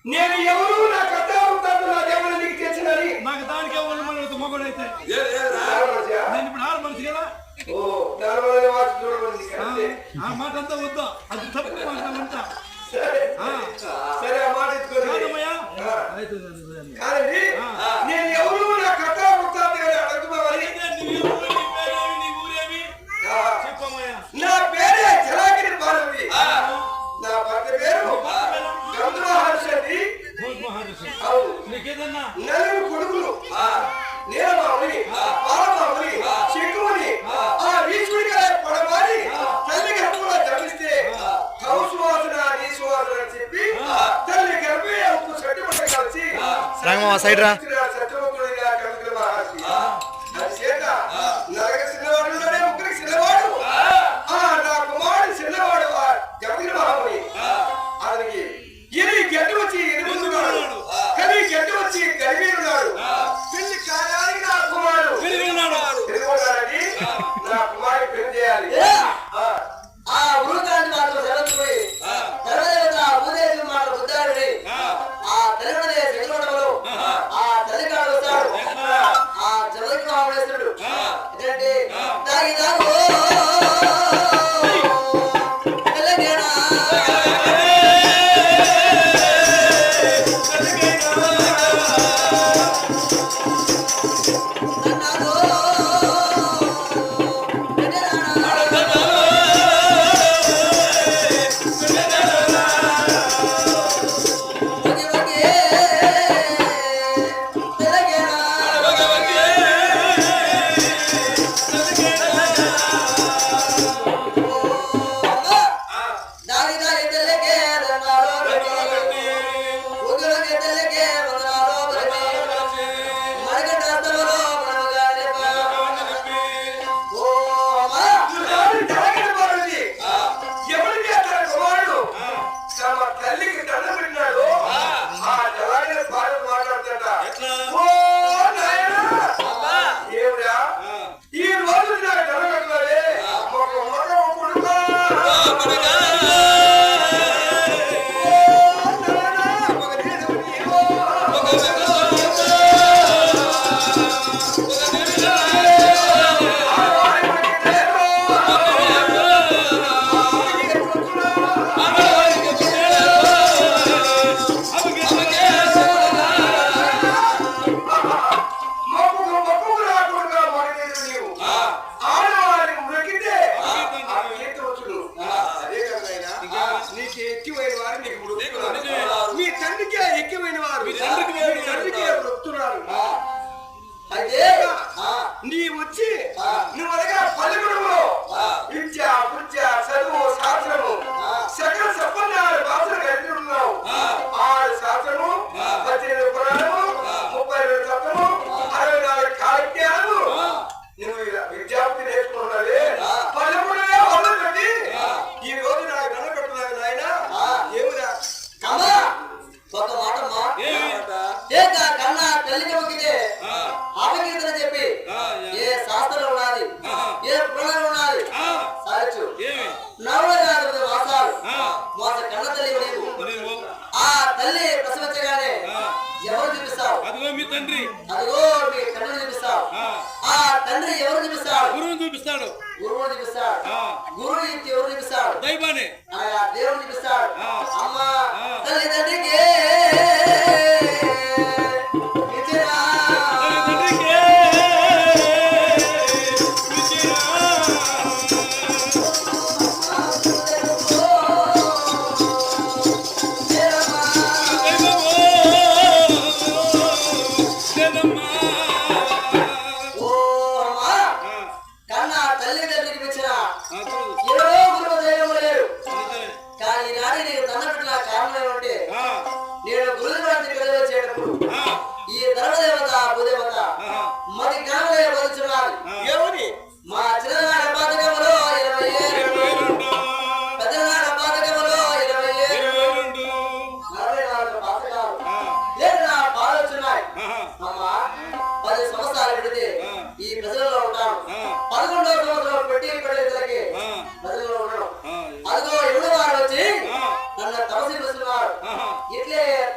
నేను ఎవరు నా కథ అవుతాను నాకేమైనా నీకు తెచ్చినని నాకు దానికి ఎవరు మన మొగడైతే నేను ఇప్పుడు ఆరు మనిషి కదా ఓ దానివల్ల వాటి చూడమని ఆ మాట అంతా వద్దా అది తప్పు మాట అంతా సరే ఆ మాట కాదండి నేను ఎవరు నా కథ అవుతాను కదా అడుగుతామని నా పేరే జలాగిరి బాలవి నా భర్త పేరు గంధ మహర్షి నలుగురు కొడుకులు నీలమాముని పాలమాముని చెక్కుమని ఆ ఈశ్వరుడిగా పడమాని తల్లి గర్భంలో జన్మిస్తే కౌసువాసన నీ సువాసన అని చెప్పి తల్లి గర్భే ఉప్పు సట్టిపట్ట కలిసి సత్యవంతుడిగా గంధ మహర్షి అది చేత నరక చిన్నవాడులోనే ముగ్గురికి చిన్నవాడు నా కుమారుడు చిన్నవాడు గంధ మహాముని అతనికి ఎని గడ్డి వచ్చి ఎనిమిదిన్నాడు కలి గడ్డి వచ్చి గడివీరున్నాడు పెళ్లి కాడానికి నా కుమారుడు తిరుగున్నాడని నా కుమారుడు పెళ్లి చేయాలి ఆ గురుగారి మాటలు జరుగుతుంది తర్వాత భూదేవి మాటలు బుద్ధారుడి ఆ తెలుగునే తెలుగులో ఆ తల్లిగాడు వస్తాడు ఆ జగన్ మామూలేశ్వరుడు ఏంటంటే దాగి దాగు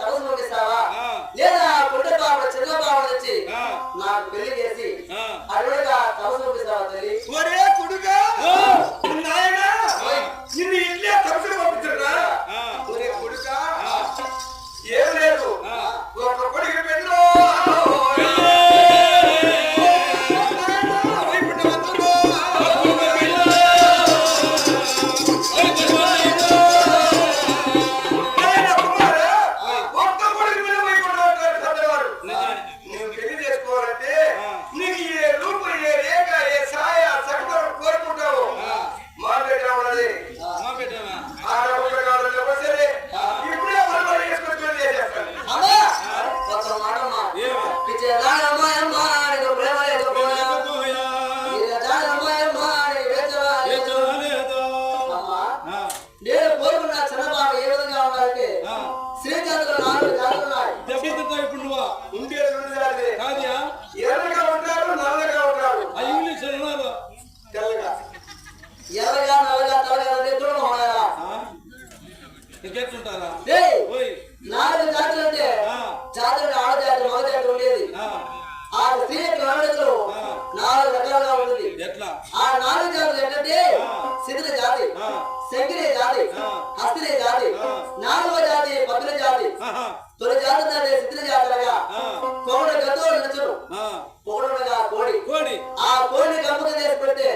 తపస్సు ఏయ్, ఓయ్ 4 జాతులు అంటే జాతులు ఆడ జాతులు మగ జాతులు ఉండేది. ఆ స్త్రీ యొక్క ఆడలో 4 రకాలుగా ఉంటుంది. ఎట్లా ఆ 4 జాతులు ఏంటంటే సిద్ధి జాతి, శంకిరి జాతి, హస్తిని జాతి, 4వ జాతి పద్మ జాతి. తొలి జాతి అంటే సిద్ధి జాతులుగా కోడి గద్దోడు నచ్చును, కోడనగా కోడి. ఆ కోడిని కంపక చేసి పెడితే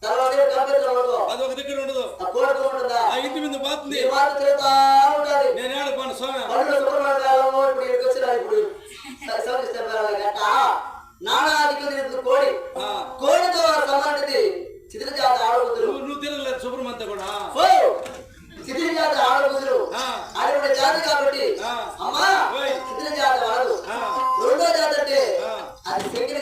తర్వాత కంపెనీలో అదొక దగ్గర ఉండదు, ఆ కోడితో ఉంటుందా ఆ ఇంటి మీద పోతుంది. ఈ మాట తిరుగుతా ఉండాలి. నేను ఏడపాను స్వామి. పనులు సుబ్రహ్మణ్యాలను ఇప్పుడు ఇక్కడికి వచ్చిన ఇప్పుడు నానాదికి కోడి, కోడితో సమానది చిత్ర జాతి ఆడబుద్ధులు. నువ్వు తిరగలేదు సుబ్రహ్మణ్యం కూడా. చిత్ర జాతి ఆడబుద్ధులు అటువంటి జాతి కాబట్టి అమ్మా చిత్ర జాతి వాడదు. రెండో జాతి అంటే అది శంకిన